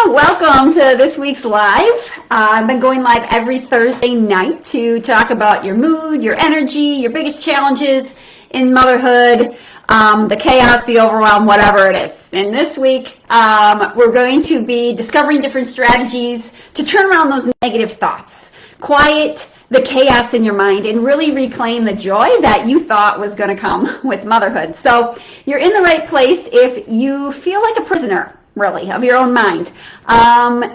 Welcome to this week's live. I've been going live every Thursday night to talk about your mood, your energy, your biggest challenges in motherhood, the chaos, the overwhelm, whatever it is. And this week, we're going to be discovering different strategies to turn around those negative thoughts, quiet the chaos in your mind, and really reclaim the joy that you thought was going to come with motherhood. So you're in the right place if you feel like a prisoner, really, of your own mind,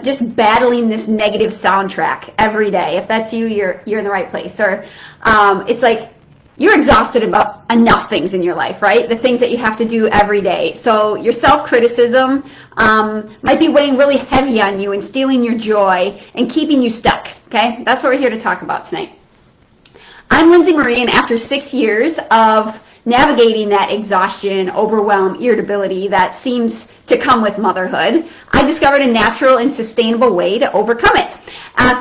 just battling this negative soundtrack every day. If that's you, you're in the right place. Or it's like you're exhausted about enough things in your life, right? The things that you have to do every day. So your self-criticism might be weighing really heavy on you and stealing your joy and keeping you stuck, okay? That's what we're here to talk about tonight. I'm Lindsay Marie, and after 6 years of navigating that exhaustion, overwhelm, irritability that seems to come with motherhood, I discovered a natural and sustainable way to overcome it.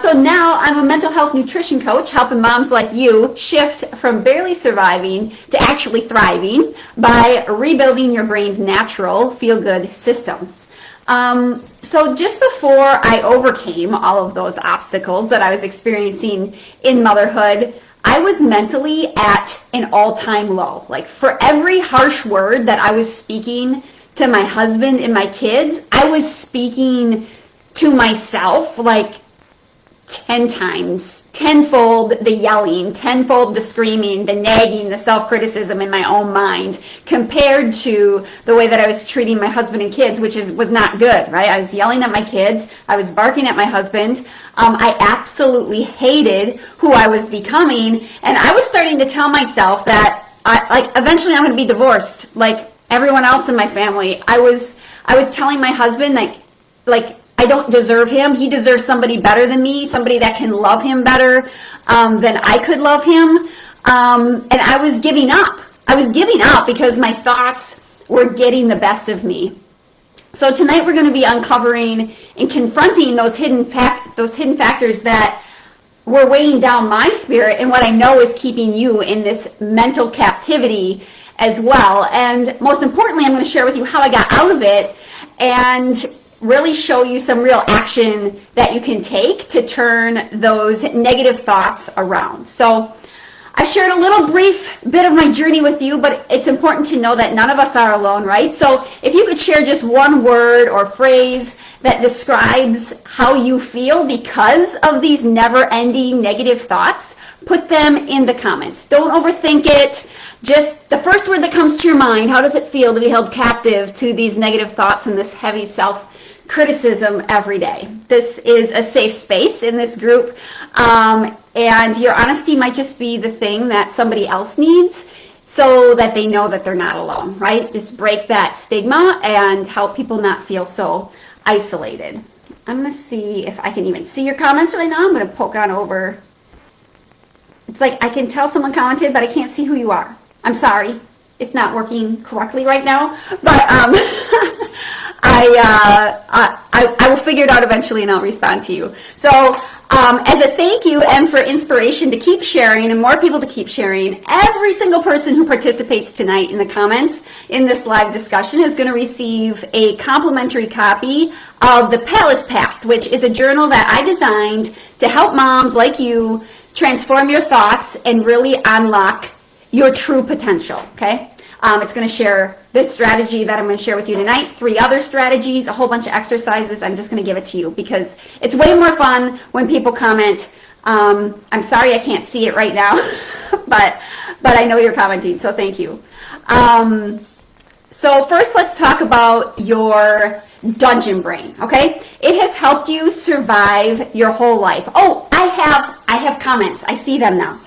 So now I'm a mental health nutrition coach, helping moms like you shift from barely surviving to actually thriving by rebuilding your brain's natural feel-good systems. So just before I overcame all of those obstacles that I was experiencing in motherhood, I was mentally at an all-time low. Like, for every harsh word that I was speaking to my husband and my kids, I was speaking to myself like 10 times, tenfold the yelling, tenfold the screaming, the nagging, the self-criticism in my own mind, compared to the way that I was treating my husband and kids, which was not good, right? I was yelling at my kids, I was barking at my husband, I absolutely hated who I was becoming, and I was starting to tell myself that eventually I'm going to be divorced, like everyone else in my family. I was telling my husband like I don't deserve him. He deserves somebody better than me, somebody that can love him better than I could love him. And I was giving up. I was giving up because my thoughts were getting the best of me. So tonight we're going to be uncovering and confronting those hidden factors that were weighing down my spirit and what I know is keeping you in this mental captivity as well. And most importantly, I'm going to share with you how I got out of it and really show you some real action that you can take to turn those negative thoughts around. So I've shared a little brief bit of my journey with you, but it's important to know that none of us are alone, right? So if you could share just one word or phrase that describes how you feel because of these never-ending negative thoughts, put them in the comments. Don't overthink it. Just the first word that comes to your mind. How does it feel to be held captive to these negative thoughts and this heavy self-criticism every day? This is a safe space in this group, and your honesty might just be the thing that somebody else needs so that they know that they're not alone, right? Just break that stigma and help people not feel so isolated. I'm going to see if I can even see your comments right now. I'm going to poke on over. It's like I can tell someone commented, but I can't see who you are. I'm sorry. It's not working correctly right now, but I will figure it out eventually and I'll respond to you. So as a thank you and for inspiration to keep sharing and more people to keep sharing, every single person who participates tonight in the comments in this live discussion is going to receive a complimentary copy of the Palace Path, which is a journal that I designed to help moms like you transform your thoughts and really unlock your true potential, okay? It's going to share this strategy that I'm going to share with you tonight, 3 other strategies, a whole bunch of exercises. I'm just going to give it to you because it's way more fun when people comment. I'm sorry I can't see it right now, but I know you're commenting, so thank you. So first, let's talk about your dungeon brain, okay? It has helped you survive your whole life. Oh, I have comments. I see them now.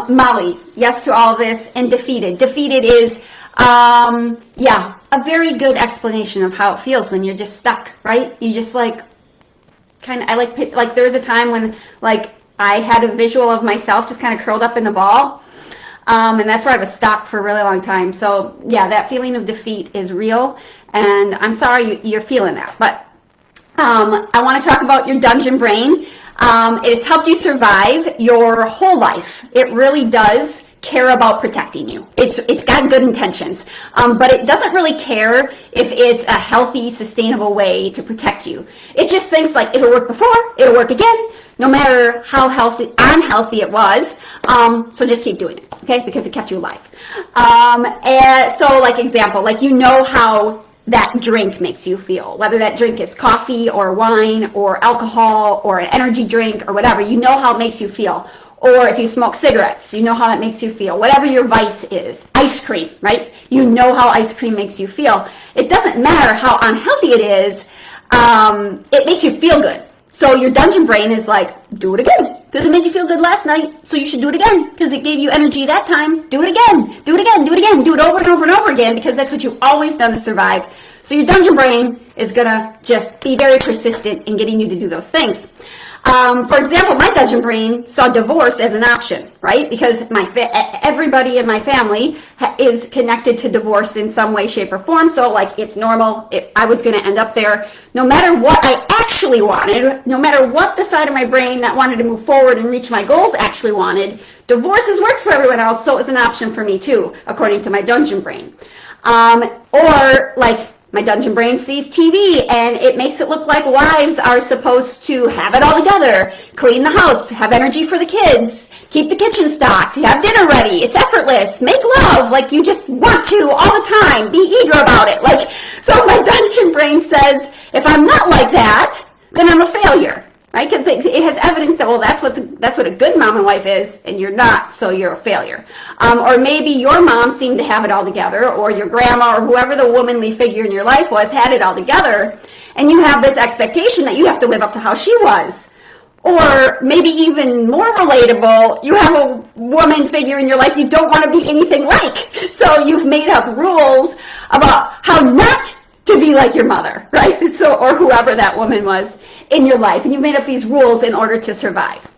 Molly, yes to all this, and defeated. Defeated is, yeah, a very good explanation of how it feels when you're just stuck, right? You just like, there was a time when like I had a visual of myself just kind of curled up in the ball. And that's where I was stuck for a really long time. So yeah, that feeling of defeat is real, and I'm sorry you're feeling that. But I want to talk about your dungeon brain. It has helped you survive your whole life. It really does care about protecting you. It's got good intentions, but it doesn't really care if it's a healthy, sustainable way to protect you. It just thinks like, it'll work before, it'll work again, no matter how unhealthy it was. So just keep doing it, okay? Because it kept you alive. And so, like example, like you know how that drink makes you feel, whether that drink is coffee or wine or alcohol or an energy drink or whatever. You know how it makes you feel. Or if you smoke cigarettes, you know how that makes you feel. Whatever your vice is. Ice cream, right? You know how ice cream makes you feel. It doesn't matter how unhealthy it is. It makes you feel good. So your dungeon brain is like, do it again. Because it made you feel good last night, so you should do it again. Because it gave you energy that time. Do it again. Do it again. Do it again. Do it over and over and over again, because that's what you've always done to survive. So your dungeon brain is going to just be very persistent in getting you to do those things. For example, my dungeon brain saw divorce as an option, right? Because everybody in my family is connected to divorce in some way, shape, or form. So, like, it's normal. I was going to end up there. No matter what I actually wanted, no matter what the side of my brain that wanted to move forward and reach my goals actually wanted, divorce has worked for everyone else, so it's an option for me too, according to my dungeon brain. Or, like, my dungeon brain sees TV and it makes it look like wives are supposed to have it all together, clean the house, have energy for the kids, keep the kitchen stocked, have dinner ready, it's effortless, make love like you just want to all the time, be eager about it. Like, so my dungeon brain says, if I'm not like that, then I'm a failure. Right? Because it has evidence that, well, that's what a good mom and wife is, and you're not, so you're a failure. Or maybe your mom seemed to have it all together, or your grandma, or whoever the womanly figure in your life was, had it all together, and you have this expectation that you have to live up to how she was. Or maybe even more relatable, you have a woman figure in your life you don't want to be anything like. So you've made up rules about how not to be like your mother, right? So, or whoever that woman was in your life. And you made up these rules in order to survive.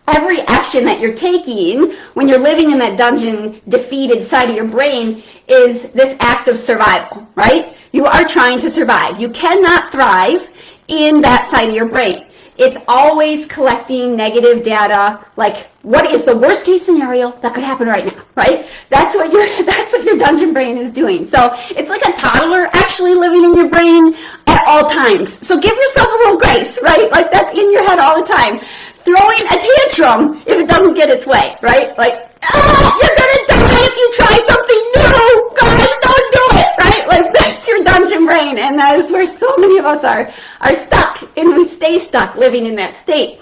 Every action that you're taking when you're living in that dungeon defeated side of your brain is this act of survival, right? You are trying to survive. You cannot thrive in that side of your brain. It's always collecting negative data, like what is the worst case scenario that could happen right now, right? That's what your dungeon brain is doing. So it's like a toddler actually living in your brain at all times. So give yourself a little grace, right? Like that's in your head all the time. Throwing a tantrum if it doesn't get its way, right? Like, oh, you're gonna die if you try something new. Gosh, don't do it, right? Like that's your dungeon brain, and that is where so many of us are stuck, and we stay stuck living in that state.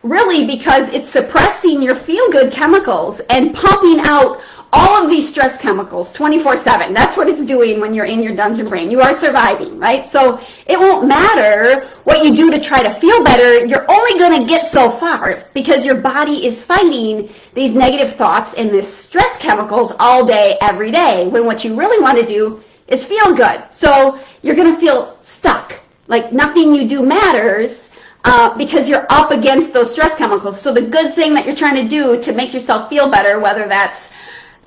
Really, because it's suppressing your feel-good chemicals and pumping out all of these stress chemicals 24/7. That's what it's doing when you're in your dungeon brain. You are surviving, right? So it won't matter what you do to try to feel better. You're only going to get so far because your body is fighting these negative thoughts and this stress chemicals all day, every day, when what you really want to do is feel good. So you're going to feel stuck. Like nothing you do matters because you're up against those stress chemicals. So the good thing that you're trying to do to make yourself feel better, whether that's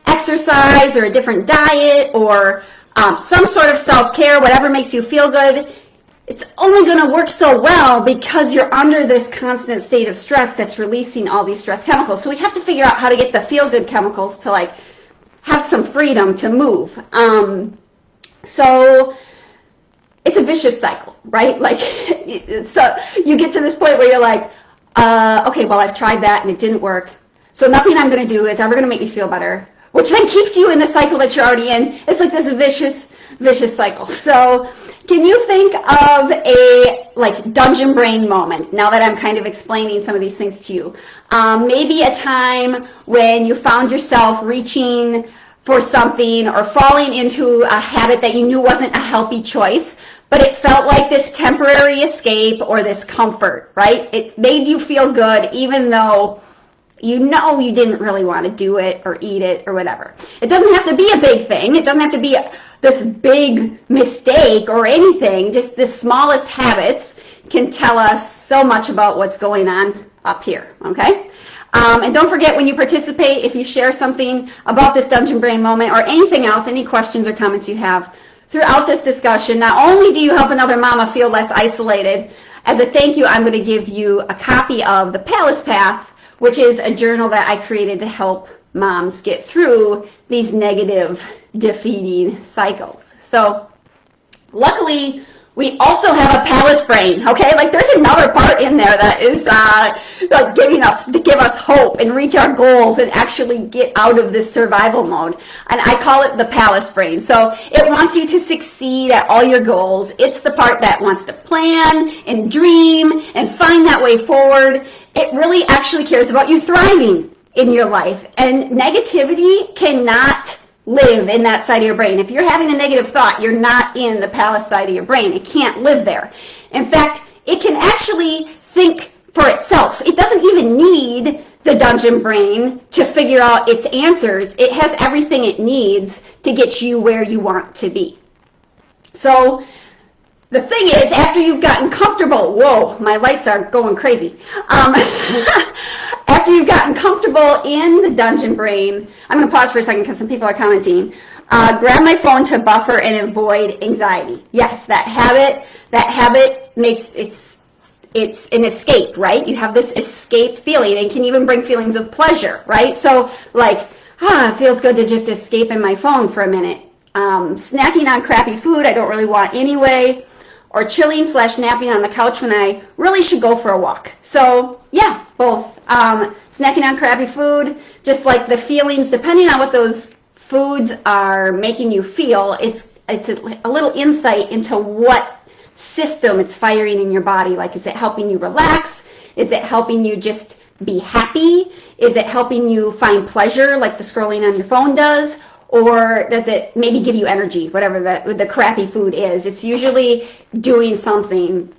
exercise or a different diet or some sort of self-care, whatever makes you feel good, it's only going to work so well because you're under this constant state of stress that's releasing all these stress chemicals. So we have to figure out how to get the feel-good chemicals to like have some freedom to move. So it's a vicious cycle, right? Like, so you get to this point where you're like, okay, well, I've tried that and it didn't work. So nothing I'm going to do is ever going to make me feel better, which then keeps you in the cycle that you're already in. It's like this vicious cycle. So can you think of a like dungeon brain moment now that I'm kind of explaining some of these things to you? Maybe a time when you found yourself reaching for something or falling into a habit that you knew wasn't a healthy choice, but it felt like this temporary escape or this comfort, right? It made you feel good even though you know you didn't really want to do it or eat it or whatever. It doesn't have to be a big thing. It doesn't have to be this big mistake or anything. Just the smallest habits can tell us so much about what's going on up here, okay? And don't forget, when you participate, if you share something about this dungeon brain moment or anything else, any questions or comments you have throughout this discussion, not only do you help another mama feel less isolated, as a thank you, I'm going to give you a copy of The Palace Path, which is a journal that I created to help moms get through these negative, defeating cycles. So luckily, we also have a palace brain, okay? Like there's another part in there that is like to give us hope and reach our goals and actually get out of this survival mode. And I call it the palace brain. So it wants you to succeed at all your goals. It's the part that wants to plan and dream and find that way forward. It really actually cares about you thriving in your life. And negativity cannot live in that side of your brain. If you're having a negative thought, you're not in the palace side of your brain. It can't live there. In fact, it can actually think for itself. It doesn't even need the dungeon brain to figure out its answers. It has everything it needs to get you where you want to be. So the thing is, after you've gotten comfortable, whoa, my lights are going crazy. After you've gotten comfortable in the dungeon brain, I'm going to pause for a second because some people are commenting. Grab my phone to buffer and avoid anxiety. Yes, that habit makes it's an escape, right? You have this escaped feeling and can even bring feelings of pleasure, right? So like, it feels good to just escape in my phone for a minute. Snacking on crappy food I don't really want anyway, or chilling/napping on the couch when I really should go for a walk. So yeah, both. Snacking on crappy food, just like the feelings, depending on what those foods are making you feel, it's a little insight into what system it's firing in your body. Like, is it helping you relax? Is it helping you just be happy? Is it helping you find pleasure like the scrolling on your phone does? Or does it maybe give you energy, whatever the crappy food is? It's usually doing something.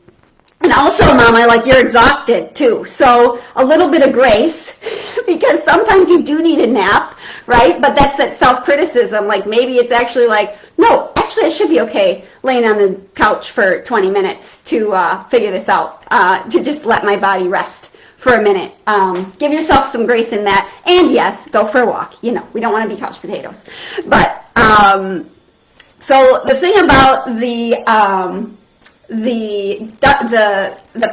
And also, Mama, like you're exhausted too. So a little bit of grace, because sometimes you do need a nap, right? But that's that self-criticism. Like maybe it's actually like, no, actually I should be okay laying on the couch for 20 minutes to figure this out, to just let my body rest for a minute. Give yourself some grace in that. And yes, go for a walk. You know, we don't want to be couch potatoes. But so the thing about the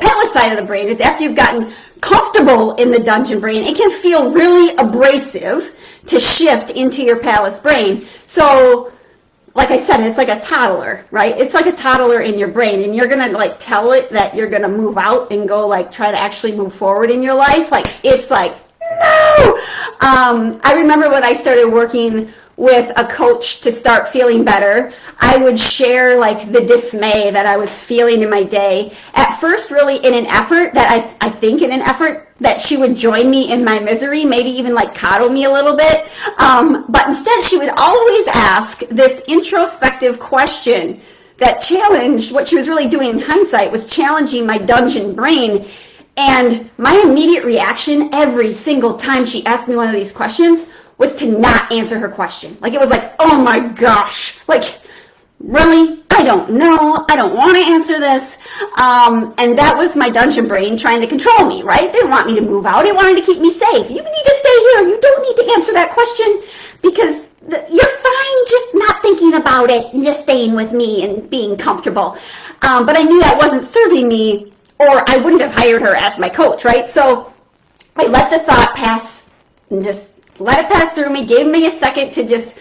palace side of the brain is after you've gotten comfortable in the dungeon brain, it can feel really abrasive to shift into your palace brain. So like I said, it's like a toddler, right? It's like a toddler in your brain, and you're gonna like tell it that you're gonna move out and go like try to actually move forward in your life. Like it's like, no! I remember when I started working with a coach to start feeling better, I would share like the dismay that I was feeling in my day. At first, really in an effort that I think in an effort that she would join me in my misery, maybe even like coddle me a little bit. But instead, she would always ask this introspective question that challenged what she was really doing in hindsight, was challenging my dungeon brain. And my immediate reaction every single time she asked me one of these questions was to not answer her question. Like it was like, oh my gosh, like really? I don't know. I don't want to answer this. And that was my dungeon brain trying to control me, right? They didn't want me to move out. They wanted to keep me safe. You need to stay here. You don't need to answer that question because you're fine just not thinking about it and just staying with me and being comfortable. But I knew that wasn't serving me, or I wouldn't have hired her as my coach, right? So I let the thought pass and just let it pass through me, gave me a second to just,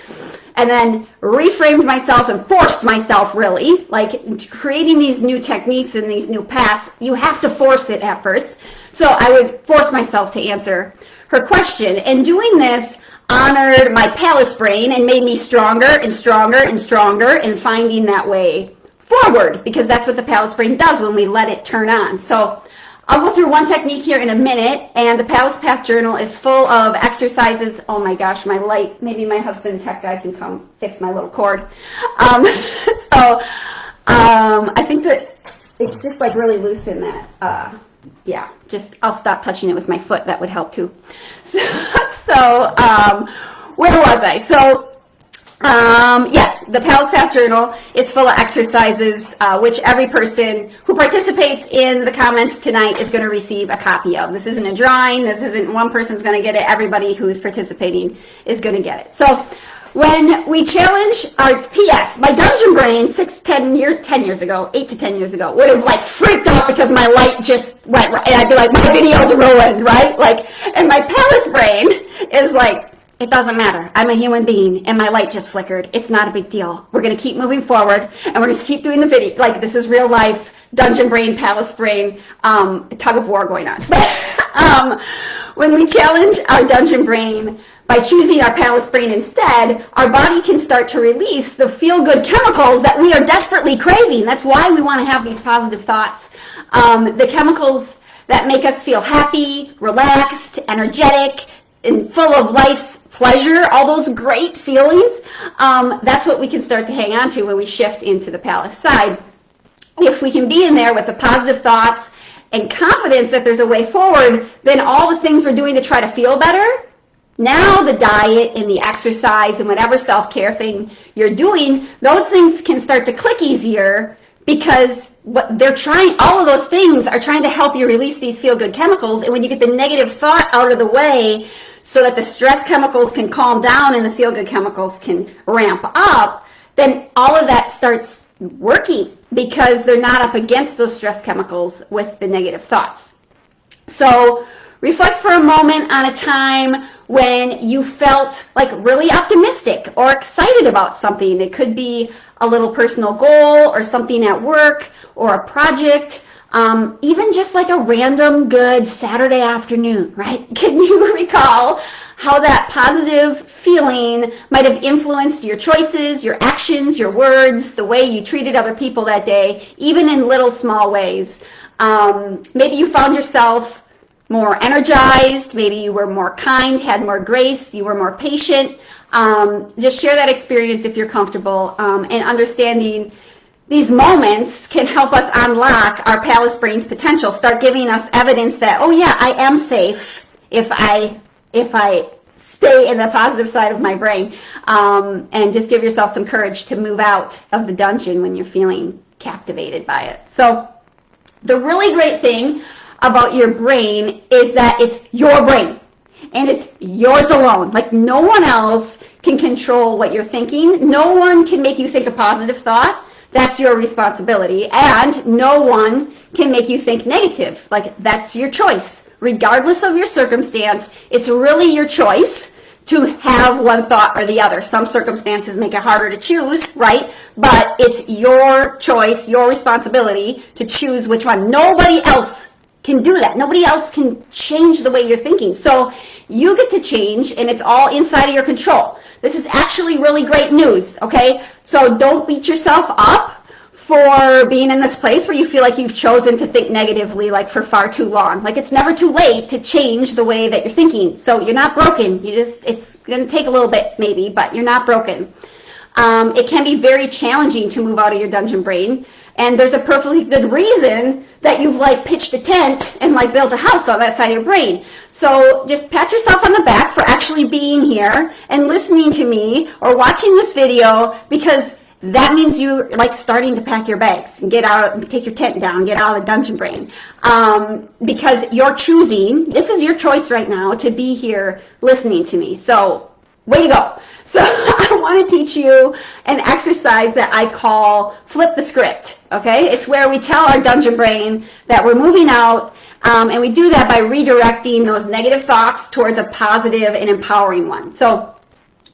and then reframed myself and forced myself really, like creating these new techniques and these new paths, you have to force it at first. So I would force myself to answer her question. And doing this honored my palace brain and made me stronger and stronger and stronger in finding that way forward, because that's what the palace brain does when we let it turn on. So I'll go through one technique here in a minute, and the Palace Path Journal is full of exercises. Oh my gosh, my light, maybe my husband tech guy can come fix my little cord. I think that it's just like really loose in that. Yeah, just I'll stop touching it with my foot. That would help too. So where was I? So yes, the Palace Path Journal is full of exercises, which every person who participates in the comments tonight is going to receive a copy of. This isn't a drawing. This isn't one person's going to get it. Everybody who is participating is going to get it. So when we challenge our PS, my dungeon brain 10 years ago, 8 to 10 years ago, would have like freaked out because my light just went right, and I'd be like, my video's ruined, right? Like, and my palace brain is like, it doesn't matter. I'm a human being, and my light just flickered. It's not a big deal. We're going to keep moving forward, and we're going to keep doing the video. Like, this is real life, dungeon brain, palace brain, tug of war going on. When we challenge our dungeon brain by choosing our palace brain instead, our body can start to release the feel-good chemicals that we are desperately craving. That's why we want to have these positive thoughts. The chemicals that make us feel happy, relaxed, energetic, and full of life's pleasure, all those great feelings, that's what we can start to hang on to when we shift into the palace side. If we can be in there with the positive thoughts and confidence that there's a way forward, then all the things we're doing to try to feel better, now the diet and the exercise and whatever self-care thing you're doing, those things can start to click easier because what they're trying, all of those things are trying to help you release these feel-good chemicals. And when you get the negative thought out of the way so that the stress chemicals can calm down and the feel-good chemicals can ramp up, then all of that starts working because they're not up against those stress chemicals with the negative thoughts. So reflect for a moment on a time when you felt like really optimistic or excited about something. It could be a little personal goal or something at work or a project, even just like a random good Saturday afternoon, right? Can you recall how that positive feeling might have influenced your choices, your actions, your words, the way you treated other people that day, even in little small ways? Maybe you found yourself more energized, maybe you were more kind, had more grace, you were more patient. Just share that experience if you're comfortable, and understanding these moments can help us unlock our palace brain's potential, start giving us evidence that, oh yeah, I am safe if I stay in the positive side of my brain, and just give yourself some courage to move out of the dungeon when you're feeling captivated by it. So the really great thing about your brain is that it's your brain and it's yours alone. Like, no one else can control what you're thinking. No one can make you think a positive thought. That's your responsibility. And no one can make you think negative. Like, that's your choice. Regardless of your circumstance, it's really your choice to have one thought or the other. Some circumstances make it harder to choose, right? But it's your choice, your responsibility to choose which one. Nobody else can do that. Nobody else can change the way you're thinking. So you get to change, and it's all inside of your control. This is actually really great news, okay? So don't beat yourself up for being in this place where you feel like you've chosen to think negatively, like, for far too long. Like, it's never too late to change the way that you're thinking. So you're not broken. It's going to take a little bit maybe, but you're not broken. It can be very challenging to move out of your dungeon brain, and there's a perfectly good reason that you've like pitched a tent and like built a house on that side of your brain. So just pat yourself on the back for actually being here and listening to me or watching this video, because that means you're like starting to pack your bags and get out, take your tent down, get out of the dungeon brain, because you're choosing, this is your choice right now to be here listening to me. So way to go. So I want to teach you an exercise that I call flip the script, okay? It's where we tell our dungeon brain that we're moving out, and we do that by redirecting those negative thoughts towards a positive and empowering one. So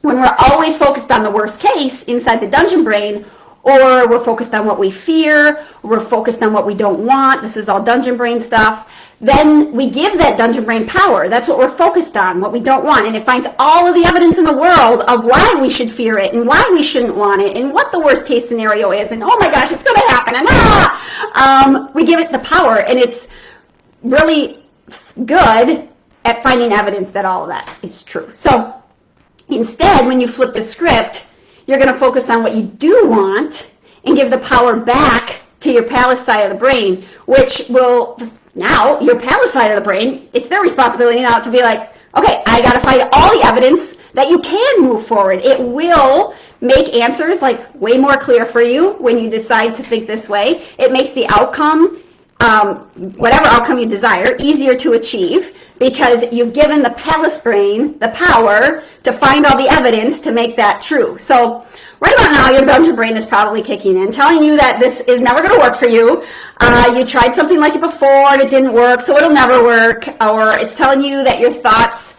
when we're always focused on the worst case inside the dungeon brain, or we're focused on what we fear, we're focused on what we don't want, this is all dungeon brain stuff, then we give that dungeon brain power. That's what we're focused on, what we don't want, and it finds all of the evidence in the world of why we should fear it and why we shouldn't want it and what the worst case scenario is, and oh my gosh, it's going to happen, and we give it the power, and it's really good at finding evidence that all of that is true. So instead, when you flip the script, you're going to focus on what you do want and give the power back to your palace side of the brain, which will, now, your palace side of the brain, it's their responsibility now to be like, okay, I got to find all the evidence that you can move forward. It will make answers like way more clear for you when you decide to think this way. It makes the outcome whatever outcome you desire, easier to achieve because you've given the palace brain the power to find all the evidence to make that true. So right about now, your dungeon brain is probably kicking in, telling you that this is never going to work for you. You tried something like it before and it didn't work, so it'll never work. Or it's telling you that your thoughts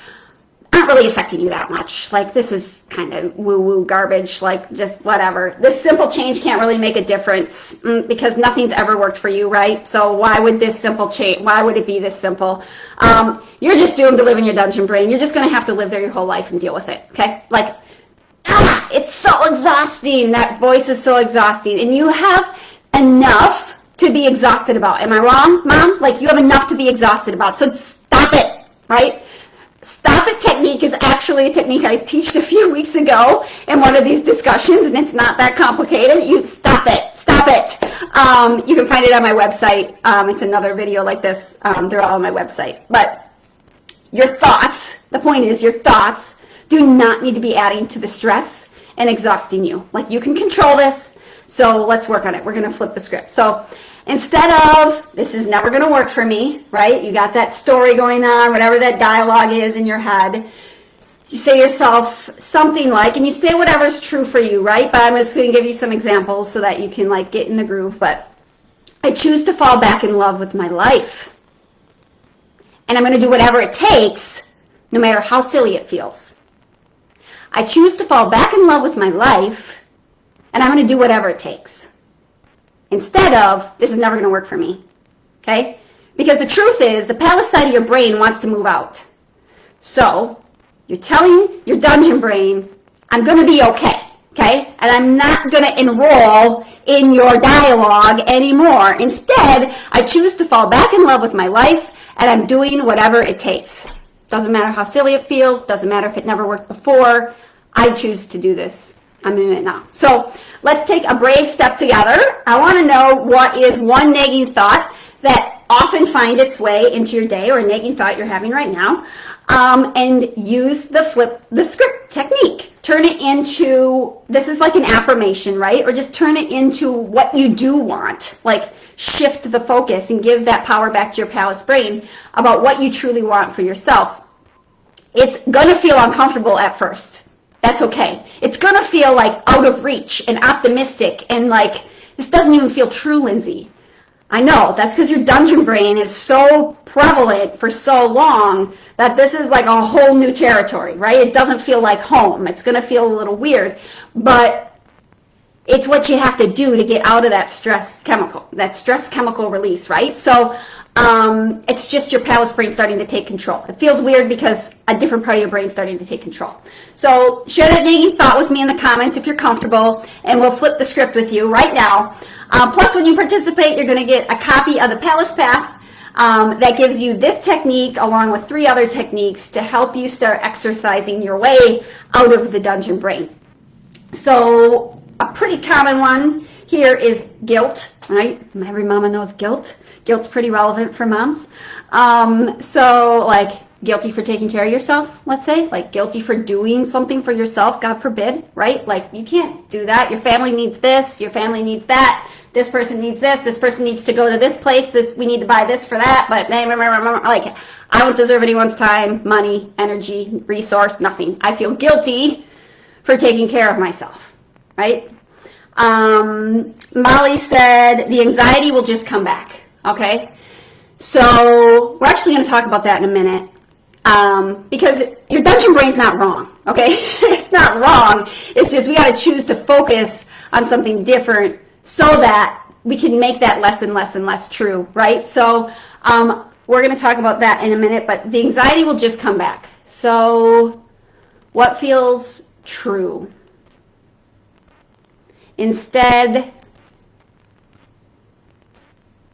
aren't really affecting you that much. Like, this is kind of woo-woo garbage, like just whatever. This simple change can't really make a difference because nothing's ever worked for you, right? So why would this simple change, why would it be this simple? You're just doomed to live in your dungeon brain. You're just going to have to live there your whole life and deal with it, okay? Like, it's so exhausting. That voice is so exhausting. And you have enough to be exhausted about. Am I wrong, Mom? Like, you have enough to be exhausted about. So stop it, right? Stop it technique is actually a technique I teached a few weeks ago in one of these discussions, and it's not that complicated. You stop it. Stop it. You can find it on my website. It's another video like this. They're all on my website. But your thoughts, the point is your thoughts do not need to be adding to the stress and exhausting you. Like, you can control this, so let's work on it. We're going to flip the script. So instead of, this is never going to work for me, right? You got that story going on, whatever that dialogue is in your head. You say to yourself something like, and you say whatever's true for you, right? But I'm just going to give you some examples so that you can like get in the groove. But I choose to fall back in love with my life. And I'm going to do whatever it takes, no matter how silly it feels. I choose to fall back in love with my life, and I'm going to do whatever it takes. Instead of, this is never going to work for me, okay? Because the truth is, the palace side of your brain wants to move out. So, you're telling your dungeon brain, I'm going to be okay, okay? And I'm not going to enroll in your dialogue anymore. Instead, I choose to fall back in love with my life, and I'm doing whatever it takes. Doesn't matter how silly it feels, doesn't matter if it never worked before, I choose to do this. I'm in it now. So let's take a brave step together. I want to know what is one nagging thought that often finds its way into your day, or a nagging thought you're having right now, and use the flip the script technique. Turn it into, this is like an affirmation, right? Or just turn it into what you do want. Like, shift the focus and give that power back to your palace brain about what you truly want for yourself. It's going to feel uncomfortable at first. That's okay. It's going to feel like out of reach and optimistic and like, this doesn't even feel true, Lindsay. I know, that's because your dungeon brain is so prevalent for so long that this is like a whole new territory, right? It doesn't feel like home. It's going to feel a little weird, but it's what you have to do to get out of that stress chemical release, right? So it's just your palace brain starting to take control. It feels weird because a different part of your brain is starting to take control. So share that nagging thought with me in the comments if you're comfortable, and we'll flip the script with you right now. Plus, when you participate, you're going to get a copy of the Palace Path that gives you this technique along with 3 other techniques to help you start exercising your way out of the dungeon brain. So a pretty common one here is guilt, right? Every mama knows guilt. Guilt's pretty relevant for moms. So like guilty for taking care of yourself, let's say, like guilty for doing something for yourself, God forbid, right? Like, you can't do that. Your family needs this, your family needs that, this person needs this person needs to go to this place, we need to buy this for that, but like, I don't deserve anyone's time, money, energy, resource, nothing. I feel guilty for taking care of myself, right? Molly said the anxiety will just come back, okay? So we're actually going to talk about that in a minute. Because your dungeon brain's not wrong, okay? It's not wrong. It's just we got to choose to focus on something different so that we can make that less and less and less true, right? So we're going to talk about that in a minute, but the anxiety will just come back. So what feels true? Instead,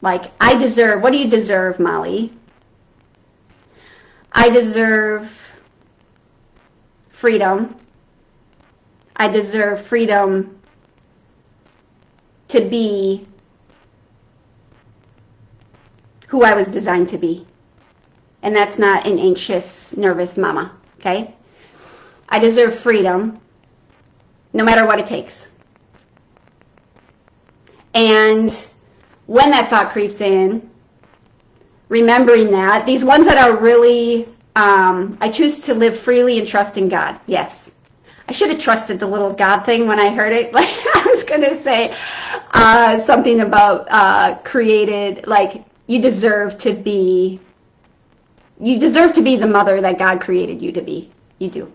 like, I deserve, what do you deserve, Molly? I deserve freedom. I deserve freedom to be who I was designed to be. And that's not an anxious, nervous mama, okay? I deserve freedom no matter what it takes. And when that thought creeps in, remembering that. These ones that are really, I choose to live freely and trust in God. Yes. I should have trusted the little God thing when I heard it. Like, I was going to say something about created, like, you deserve to be the mother that God created you to be. You do.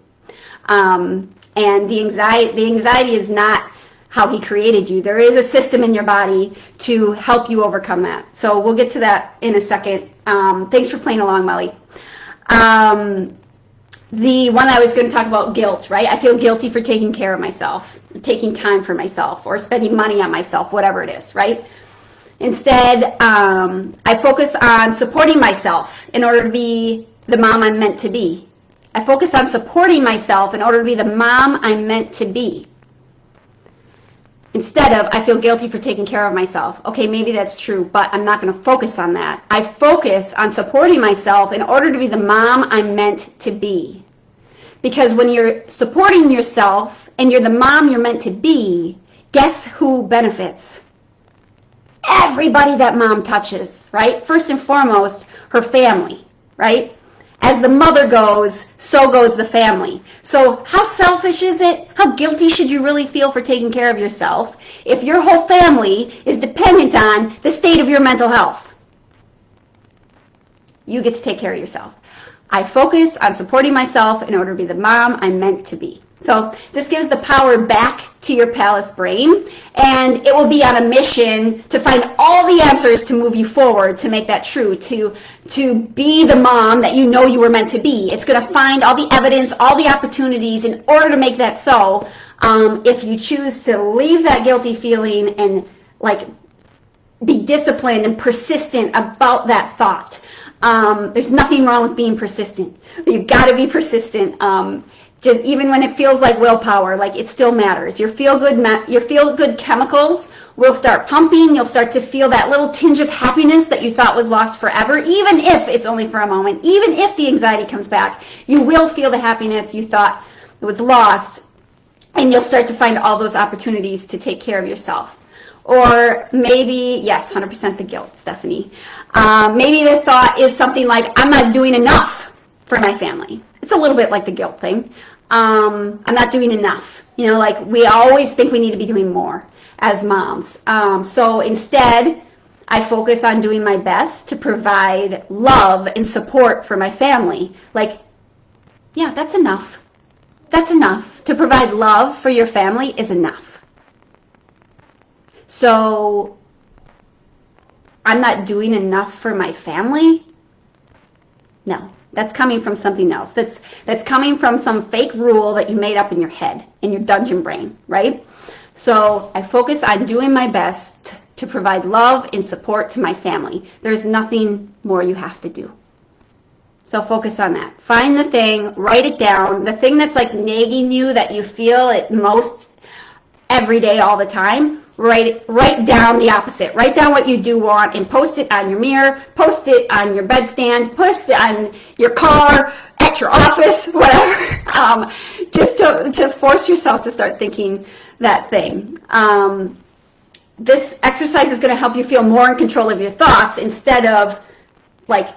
And the anxiety is not how he created you. There is a system in your body to help you overcome that. So we'll get to that in a second. Thanks for playing along, Molly. The one I was going to talk about, guilt, right? I feel guilty for taking care of myself, taking time for myself, or spending money on myself, whatever it is, right? Instead, I focus on supporting myself in order to be the mom I'm meant to be. I focus on supporting myself in order to be the mom I'm meant to be. Instead of, I feel guilty for taking care of myself. Okay, maybe that's true, but I'm not going to focus on that. I focus on supporting myself in order to be the mom I'm meant to be. Because when you're supporting yourself and you're the mom you're meant to be, guess who benefits? Everybody that mom touches, right? First and foremost, her family, right? As the mother goes, so goes the family. So how selfish is it? How guilty should you really feel for taking care of yourself if your whole family is dependent on the state of your mental health? You get to take care of yourself. I focus on supporting myself in order to be the mom I'm meant to be. So this gives the power back to your palace brain, and it will be on a mission to find all the answers to move you forward, to make that true, to be the mom that you know you were meant to be. It's going to find all the evidence, all the opportunities in order to make that so. If you choose to leave that guilty feeling and like be disciplined and persistent about that thought. There's nothing wrong with being persistent. You've got to be persistent. Just even when it feels like willpower, like it still matters. Your feel-good chemicals will start pumping. You'll start to feel that little tinge of happiness that you thought was lost forever, even if it's only for a moment. Even if the anxiety comes back, you will feel the happiness you thought was lost, and you'll start to find all those opportunities to take care of yourself. Or maybe, yes, 100% the guilt, Stephanie. Maybe the thought is something like, I'm not doing enough for my family. It's a little bit like the guilt thing. I'm not doing enough. You know, like we always think we need to be doing more as moms. So instead, I focus on doing my best to provide love and support for my family. Like, yeah, that's enough. That's enough. To provide love for your family is enough. So I'm not doing enough for my family? No. That's coming from something else. That's coming from some fake rule that you made up in your head, in your dungeon brain, right? So I focus on doing my best to provide love and support to my family. There's nothing more you have to do. So focus on that. Find the thing, write it down, the thing that's like nagging you that you feel it most every day, all the time. Write down the opposite. Write down what you do want and post it on your mirror, post it on your bedstand, post it on your car, at your office, whatever. Just to force yourself to start thinking that thing. This exercise is going to help you feel more in control of your thoughts instead of like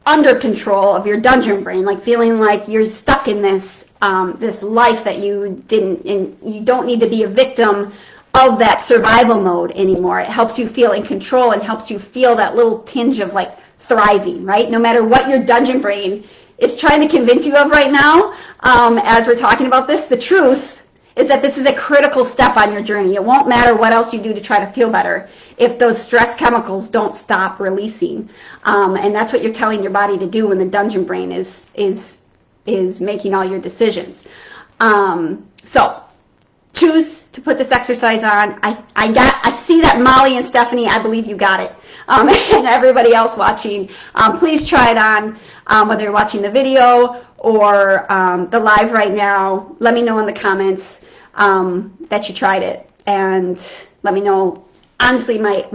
under control of your dungeon brain, like feeling like you're stuck in this life that you didn't, and you don't need to be a victim of that survival mode anymore. It helps you feel in control and helps you feel that little tinge of like thriving, right? No matter what your dungeon brain is trying to convince you of right now, as we're talking about this, the truth is that this is a critical step on your journey. It won't matter what else you do to try to feel better if those stress chemicals don't stop releasing. And that's what you're telling your body to do when the dungeon brain is making all your decisions. So choose to put this exercise on. I see that Molly and Stephanie, I believe you got it. And everybody else watching, please try it on, whether you're watching the video or the live right now. Let me know in the comments that you tried it, and let me know. Honestly, my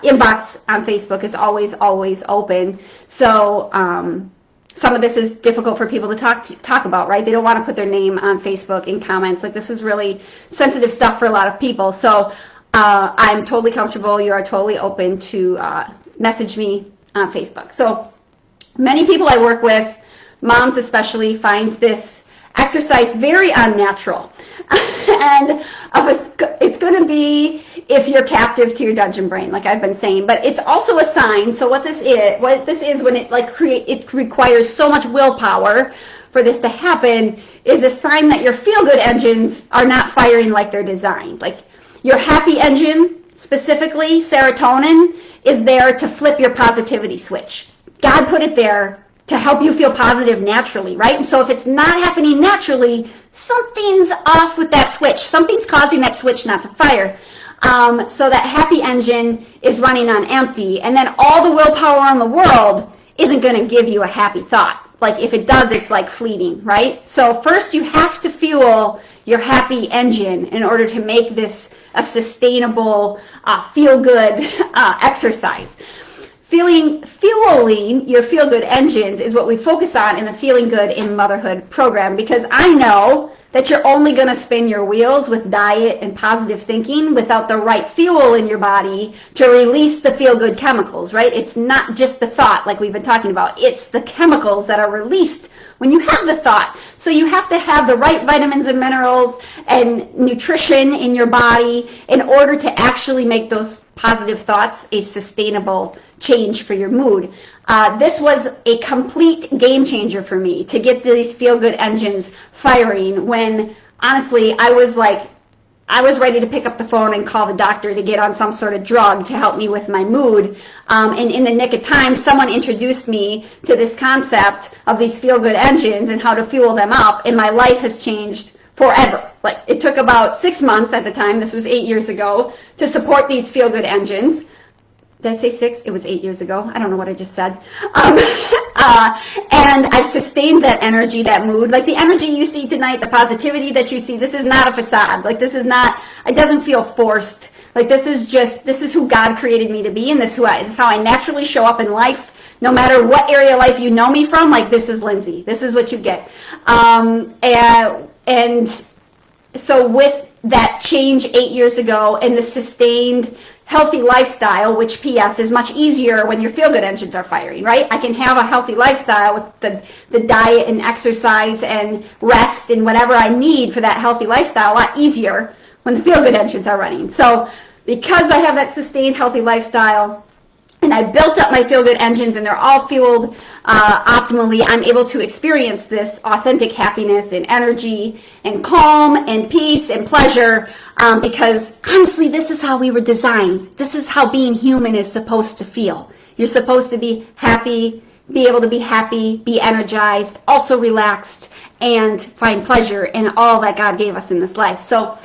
inbox on Facebook is always open. So some of this is difficult for people to talk about, right? They don't want to put their name on Facebook in comments. Like, this is really sensitive stuff for a lot of people. So I'm totally comfortable. You are totally open to message me on Facebook. So many people I work with, moms especially, find this exercise very unnatural. And it's going to be if you're captive to your dungeon brain, like I've been saying. But it's also a sign. So what this is when it requires so much willpower for this to happen, is a sign that your feel-good engines are not firing like they're designed. Like your happy engine, specifically serotonin, is there to flip your positivity switch. God put it there to help you feel positive naturally, right? And so if it's not happening naturally, something's off with that switch. Something's causing that switch not to fire. So that happy engine is running on empty, and then all the willpower in the world isn't going to give you a happy thought. Like if it does, it's like fleeting, right? So first you have to fuel your happy engine in order to make this a sustainable, feel-good exercise. Fueling your feel-good engines is what we focus on in the Feeling Good in Motherhood program, because I know that you're only going to spin your wheels with diet and positive thinking without the right fuel in your body to release the feel-good chemicals, right? It's not just the thought like we've been talking about. It's the chemicals that are released when you have the thought. So you have to have the right vitamins and minerals and nutrition in your body in order to actually make those positive thoughts a sustainable change for your mood. This was a complete game changer for me to get these feel-good engines firing when, honestly, I was ready to pick up the phone and call the doctor to get on some sort of drug to help me with my mood. And in the nick of time, someone introduced me to this concept of these feel-good engines and how to fuel them up, and my life has changed forever. Like, it took about 6 months at the time, this was 8 years ago, to support these feel-good engines. Did I say 6? It was 8 years ago. I don't know what I just said. And I've sustained that energy, that mood. Like the energy you see tonight, the positivity that you see, this is not a facade. Like this is not, it doesn't feel forced. Like this is who God created me to be, and this is how I naturally show up in life. No matter what area of life you know me from, like this is Lindsay. This is what you get. And so with that change 8 years ago and the sustained healthy lifestyle, which P.S. is much easier when your feel-good engines are firing, right? I can have a healthy lifestyle with the diet and exercise and rest and whatever I need for that healthy lifestyle a lot easier when the feel-good engines are running. So because I have that sustained healthy lifestyle, and I built up my feel-good engines and they're all fueled optimally, I'm able to experience this authentic happiness and energy and calm and peace and pleasure because honestly, this is how we were designed. This is how being human is supposed to feel. You're supposed to be happy, be able to be happy, be energized, also relaxed, and find pleasure in all that God gave us in this life. So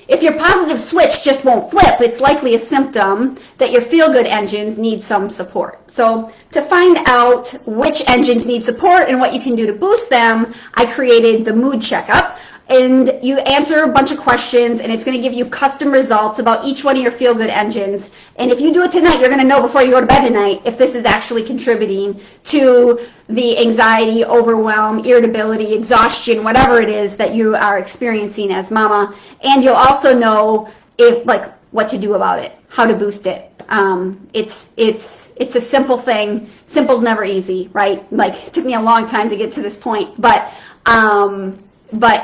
if your positive switch just won't flip, it's likely a symptom that your feel-good engines need some support. So to find out which engines need support and what you can do to boost them, I created the mood checkup. And you answer a bunch of questions, and it's going to give you custom results about each one of your feel-good engines. And if you do it tonight, you're going to know before you go to bed tonight if this is actually contributing to the anxiety, overwhelm, irritability, exhaustion, whatever it is that you are experiencing as mama. And you'll also know what to do about it, how to boost it. It's a simple thing. Simple's never easy, right? Like, it took me a long time to get to this point, but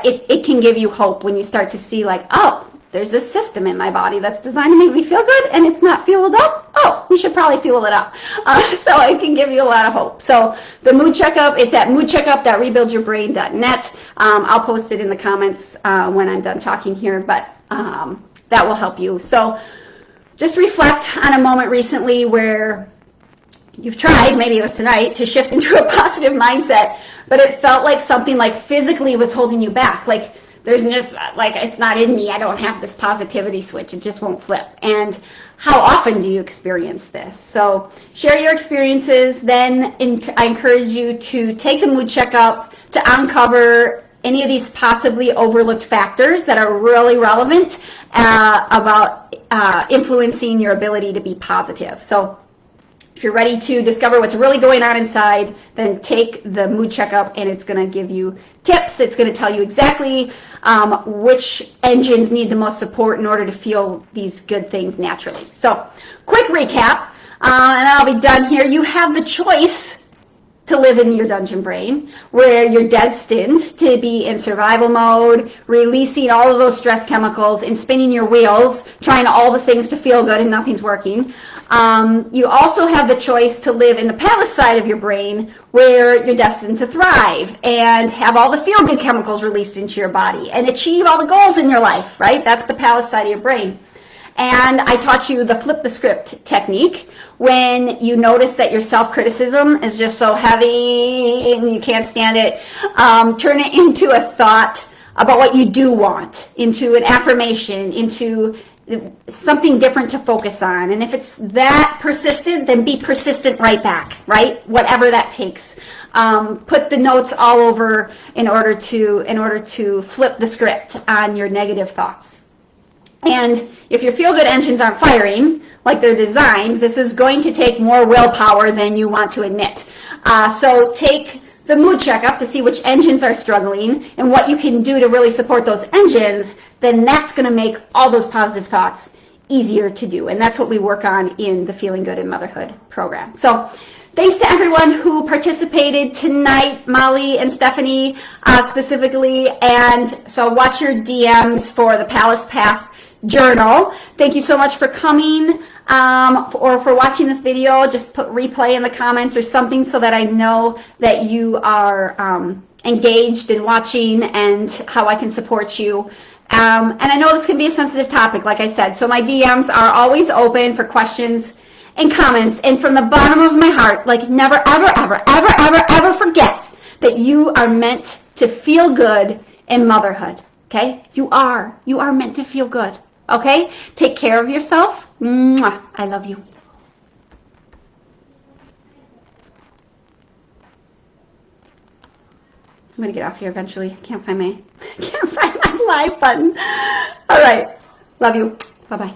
it can give you hope when you start to see like, oh, there's this system in my body that's designed to make me feel good and it's not fueled up. Oh, we should probably fuel it up. So it can give you a lot of hope. So the mood checkup, it's at moodcheckup.rebuildyourbrain.net. I'll post it in the comments when I'm done talking here, but that will help you. So just reflect on a moment recently where you've tried, maybe it was tonight, to shift into a positive mindset, but it felt like something like physically was holding you back. Like there's just, like, it's not in me. I don't have this positivity switch. It just won't flip. And how often do you experience this? So share your experiences. Then I encourage you to take the mood checkup to uncover any of these possibly overlooked factors that are really relevant about influencing your ability to be positive. So if you're ready to discover what's really going on inside, then take the mood checkup, and it's going to give you tips. It's going to tell you exactly which engines need the most support in order to feel these good things naturally. So quick recap. and I'll be done here. You have the choice to live in your dungeon brain, where you're destined to be in survival mode, releasing all of those stress chemicals and spinning your wheels, trying all the things to feel good and nothing's working. You also have the choice to live in the palace side of your brain, where you're destined to thrive and have all the feel-good chemicals released into your body and achieve all the goals in your life, right? That's the palace side of your brain. And I taught you the flip the script technique. When you notice that your self-criticism is just so heavy and you can't stand it, turn it into a thought about what you do want, into an affirmation, into something different to focus on. And if it's that persistent, then be persistent right back, right? Whatever that takes. Put the notes all over in order to flip the script on your negative thoughts. And if your feel-good engines aren't firing like they're designed, this is going to take more willpower than you want to admit. So take the mood checkup to see which engines are struggling and what you can do to really support those engines. Then that's going to make all those positive thoughts easier to do. And that's what we work on in the Feeling Good in Motherhood program. So thanks to everyone who participated tonight, Molly and Stephanie specifically. And so watch your DMs for the Palace Path journal. Thank you so much for coming or for watching this video. Just put replay in the comments or something so that I know that you are engaged in watching and how I can support you. And I know this can be a sensitive topic, like I said, so my DMs are always open for questions and comments. And from the bottom of my heart, like never, ever, ever, ever, ever, ever forget that you are meant to feel good in motherhood. Okay? You are meant to feel good. Okay? Take care of yourself. Mwah. I love you. I'm going to get off here eventually. Can't find my live button. All right. Love you. Bye-bye.